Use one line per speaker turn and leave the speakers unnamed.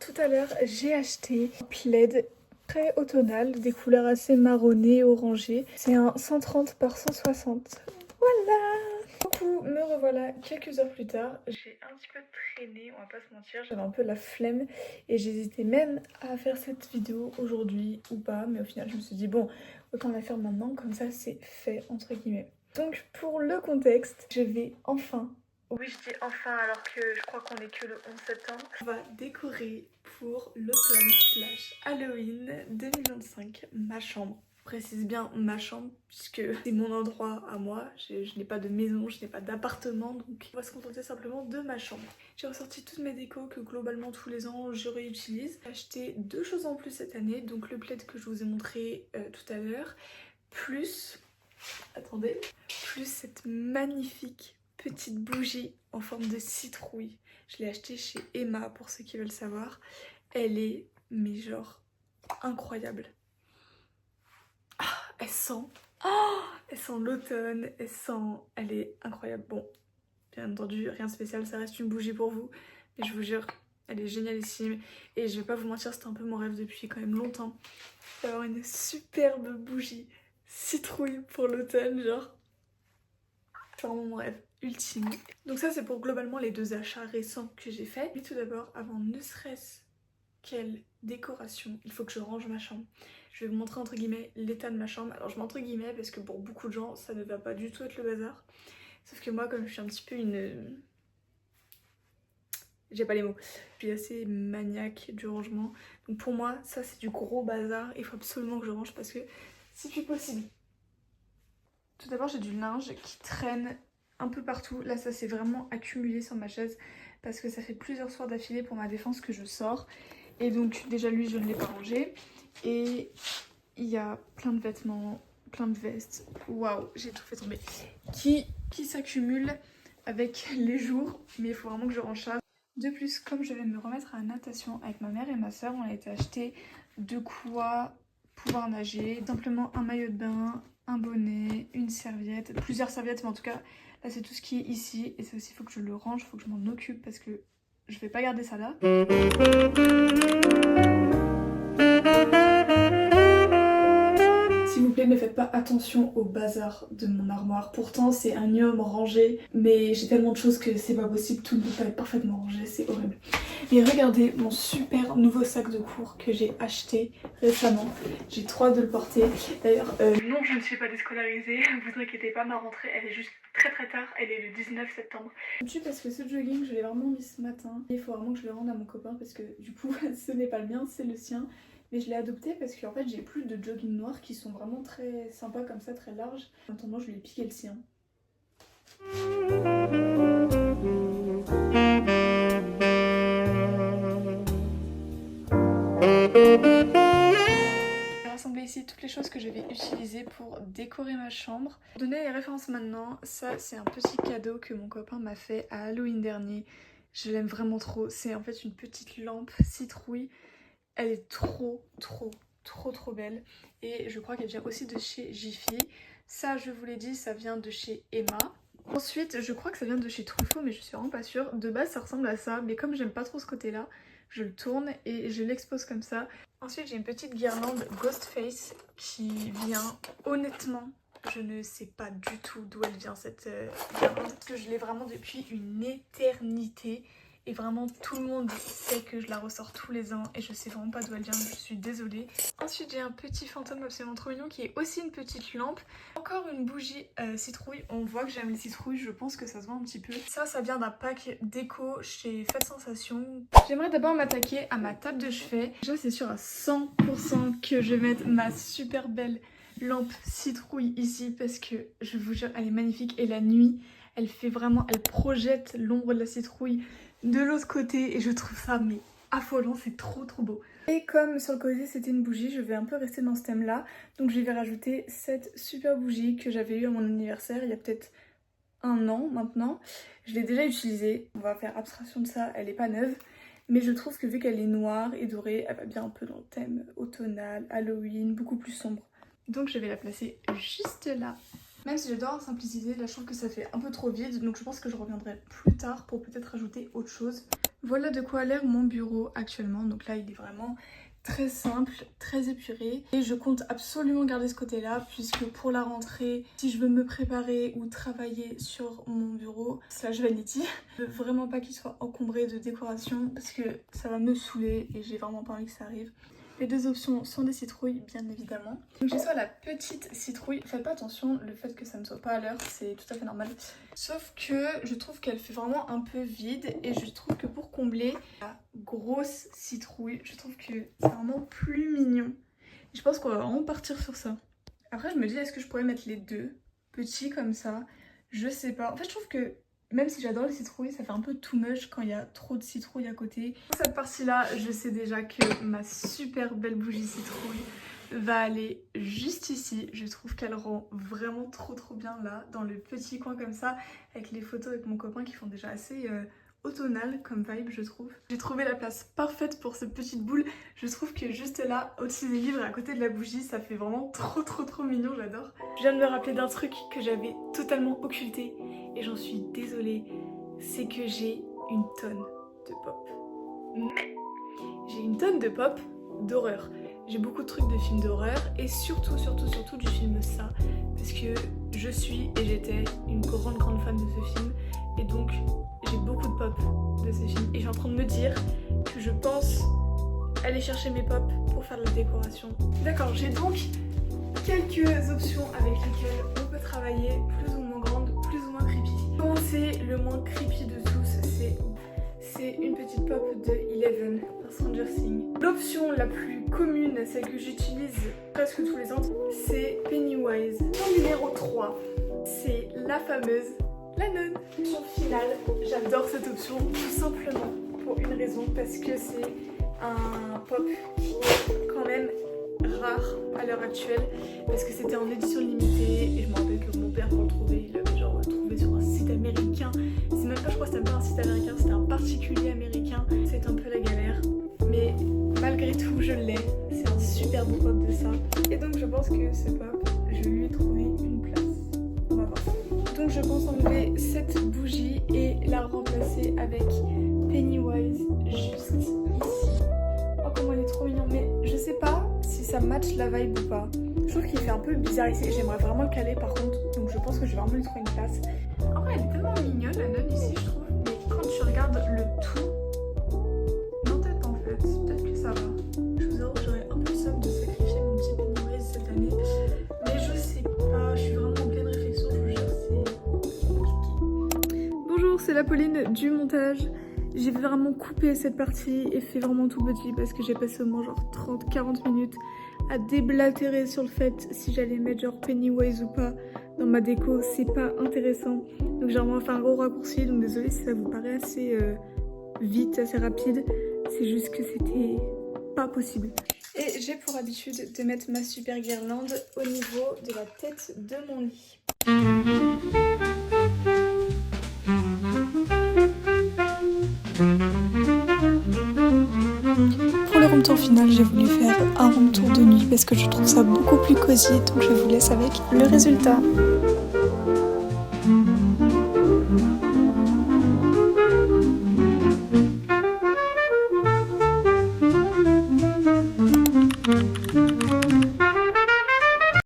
Tout à l'heure, j'ai acheté un plaid très automnal, des couleurs assez marronnées, orangées. C'est un 130 par 160. Voilà! Du coup, me revoilà quelques heures plus tard. J'ai un petit peu traîné, on va pas se mentir. J'avais un peu la flemme et j'hésitais même à faire cette vidéo aujourd'hui ou pas. Mais au final, je me suis dit, bon, autant la faire maintenant, comme ça c'est fait, entre guillemets. Donc, pour le contexte, je vais enfin... Oui, je dis enfin alors que je crois qu'on est que le 11 septembre. On va décorer pour l'automne/Halloween 2025 ma chambre. Je précise bien ma chambre puisque c'est mon endroit à moi. Je n'ai pas de maison, je n'ai pas d'appartement, donc on va se contenter simplement de ma chambre. J'ai ressorti toutes mes décos que globalement tous les ans je réutilise. J'ai acheté deux choses en plus cette année, donc le plaid que je vous ai montré tout à l'heure, plus... Attendez, plus cette magnifique petite bougie en forme de citrouille. Je l'ai achetée chez Emma pour ceux qui veulent savoir. Elle est, mais genre, incroyable. Ah, elle sent... Oh, elle sent l'automne, elle est incroyable. Bon, bien entendu, rien de spécial, ça reste une bougie pour vous. Mais je vous jure, elle est génialissime. Et je vais pas vous mentir, c'était un peu mon rêve depuis quand même longtemps. D'avoir une superbe bougie citrouille pour l'automne, genre. C'est vraiment mon rêve ultime. Donc ça c'est pour globalement les deux achats récents que j'ai faits. Mais tout d'abord, avant ne serait-ce quelle décoration, il faut que je range ma chambre. Je vais vous montrer entre guillemets l'état de ma chambre. Alors je mets entre guillemets parce que pour beaucoup de gens ça ne va pas du tout être le bazar. Sauf que moi comme je suis un petit peu une... J'ai pas les mots. Je suis assez maniaque du rangement. Donc pour moi ça c'est du gros bazar. Il faut absolument que je range parce que si c'est possible. Tout d'abord j'ai du linge qui traîne un peu partout. Là ça s'est vraiment accumulé sur ma chaise parce que ça fait plusieurs soirs d'affilée pour ma défense que je sors. Et donc déjà lui je ne l'ai pas rangé. Et il y a plein de vêtements, plein de vestes. Waouh, j'ai tout fait tomber. Qui s'accumulent avec les jours. Mais il faut vraiment que je range ça. De plus, comme je vais me remettre à la natation avec ma mère et ma soeur, on a été acheter de quoi pouvoir nager. Simplement un maillot de bain, un bonnet, une serviette, plusieurs serviettes, mais en tout cas là c'est tout ce qui est ici. Et ça aussi il faut que je le range, il faut que je m'en occupe parce que je vais pas garder ça là. S'il vous plaît, ne faites pas attention au bazar de mon armoire. Pourtant, c'est un immeuble rangé, mais j'ai tellement de choses que c'est pas possible. Tout ne peut pas être parfaitement rangé, c'est horrible. Mais regardez mon super nouveau sac de cours que j'ai acheté récemment. J'ai trop hâte de le porter. D'ailleurs, non, je ne suis pas déscolarisée. Vous inquiétez pas, ma rentrée, elle est juste très tard. Elle est le 19 septembre. Je me suis parce que ce jogging, je l'ai vraiment mis ce matin. Il faut vraiment que je le rende à mon copain parce que du coup, ce n'est pas le mien, c'est le sien. Mais je l'ai adopté parce qu'en fait j'ai plus de jogging noirs qui sont vraiment très sympas comme ça, très larges. En attendant je lui ai piqué le sien. J'ai rassemblé ici toutes les choses que je vais utiliser pour décorer ma chambre. Pour donner les références maintenant, ça c'est un petit cadeau que mon copain m'a fait à Halloween dernier. Je l'aime vraiment trop. C'est en fait une petite lampe citrouille. Elle est trop belle et je crois qu'elle vient aussi de chez Jiffy. Ça je vous l'ai dit, ça vient de chez Emma. Ensuite je crois que ça vient de chez Truffaut mais je suis vraiment pas sûre. De base ça ressemble à ça mais comme j'aime pas trop ce côté là, je le tourne et je l'expose comme ça. Ensuite j'ai une petite guirlande Ghostface qui vient honnêtement... Je ne sais pas du tout d'où elle vient cette guirlande parce que je l'ai vraiment depuis une éternité. Et vraiment tout le monde sait que je la ressors tous les ans et je sais vraiment pas d'où elle vient, je suis désolée. Ensuite j'ai un petit fantôme absolument trop mignon qui est aussi une petite lampe. Encore une bougie citrouille, on voit que j'aime les citrouilles, je pense que ça se voit un petit peu. Ça vient d'un pack déco chez Fête Sensation. J'aimerais d'abord m'attaquer à ma table de chevet. Déjà c'est sûr à 100% que je vais mettre ma super belle lampe citrouille ici parce que je vous jure elle est magnifique et la nuit elle fait vraiment, elle projette l'ombre de la citrouille de l'autre côté et je trouve ça mais affolant, c'est trop beau. Et comme sur le côté c'était une bougie, je vais un peu rester dans ce thème là, donc je vais rajouter cette super bougie que j'avais eue à mon anniversaire il y a peut-être un an maintenant. Je l'ai déjà utilisée, on va faire abstraction de ça, elle est pas neuve, mais je trouve que vu qu'elle est noire et dorée, elle va bien un peu dans le thème automnal, Halloween, beaucoup plus sombre. Donc je vais la placer juste là. Même si j'adore la simplicité, là je trouve que ça fait un peu trop vide, donc je pense que je reviendrai plus tard pour peut-être rajouter autre chose. Voilà de quoi a l'air mon bureau actuellement. Donc là il est vraiment très simple, très épuré. Et je compte absolument garder ce côté-là puisque pour la rentrée, si je veux me préparer ou travailler sur mon bureau, slash vanity, je veux vraiment pas qu'il soit encombré de décoration parce que ça va me saouler et j'ai vraiment pas envie que ça arrive. Les deux options sont des citrouilles, bien évidemment. Donc j'ai soit la petite citrouille. Faites pas attention, le fait que ça ne soit pas à l'heure, c'est tout à fait normal. Sauf que je trouve qu'elle fait vraiment un peu vide et je trouve que pour combler la grosse citrouille, je trouve que c'est vraiment plus mignon. Et je pense qu'on va vraiment partir sur ça. Après je me dis, est-ce que je pourrais mettre les deux petits comme ça? Je sais pas. En fait je trouve que même si j'adore les citrouilles, ça fait un peu too much quand il y a trop de citrouilles à côté. Pour cette partie-là, je sais déjà que ma super belle bougie citrouille va aller juste ici. Je trouve qu'elle rend vraiment trop bien là, dans le petit coin comme ça, avec les photos avec mon copain qui font déjà assez automnal comme vibe, je trouve. J'ai trouvé la place parfaite pour cette petite boule. Je trouve que juste là, au-dessus des livres, à côté de la bougie, ça fait vraiment trop mignon, j'adore. Je viens de me rappeler d'un truc que j'avais totalement occulté et j'en suis désolée, c'est que j'ai une tonne de pop. Mais j'ai une tonne de pop d'horreur. J'ai beaucoup de trucs de films d'horreur et surtout du film Ça, parce que je suis et j'étais une grande fan de ce film et donc j'ai beaucoup de pop de ce film et je suis en train de me dire que je pense aller chercher mes pop pour faire de la décoration. D'accord, j'ai donc quelques options avec lesquelles on peut travailler, plus ou moins grandes, plus ou moins creepy. Commencer le moins creepy de tous, c'est une petite pop de Eleven par Stranger Things. L'option la plus commune, celle que j'utilise presque tous les ans, c'est Pennywise. Son numéro 3, c'est la fameuse la nonne. Option finale, j'adore cette option tout simplement pour une raison, parce que c'est un pop qui est quand même rare à l'heure actuelle, parce que c'était en édition limitée et je me rappelle que mon père pour le trouver, il l'avait genre trouvé sur un site américain. C'est même pas, je crois que c'était pas un site américain, c'était un particulier américain. C'est un peu la galère, mais malgré tout je l'ai. C'est un super beau pop de ça. Et donc je pense que ce pop, je lui ai trouvé une place. On va voir. Donc je pense enlever cette bougie et la remplacer avec Pennywise juste ici. Oh comment il est trop mignon, mais je sais pas si ça match la vibe ou pas. Je trouve qu'il fait un peu bizarre ici, j'aimerais vraiment le caler par contre, donc je pense que je vais vraiment lui trouver une place. En vrai elle est tellement mignonne la nonne ici je trouve, mais quand tu regardes le tout, non tête en fait, peut-être que ça va. Je vous avoue que j'aurais un peu le somme de sacrifier mon petit Pennywise cette année, mais je sais pas, je suis vraiment en pleine réflexion, je vous jure c'est compliqué. Bonjour, c'est la Pauline du montage. J'ai vraiment coupé cette partie et fait vraiment tout petit parce que j'ai passé au moins genre 30-40 minutes à déblatérer sur le fait si j'allais mettre genre Pennywise ou pas dans ma déco, c'est pas intéressant. Donc j'ai vraiment fait un gros raccourci, donc désolée si ça vous paraît assez vite, assez rapide, c'est juste que c'était pas possible. Et j'ai pour habitude de mettre ma super guirlande au niveau de la tête de mon lit. Pour le room tour final, j'ai voulu faire un room tour de nuit parce que je trouve ça beaucoup plus cosy, donc je vous laisse avec le résultat.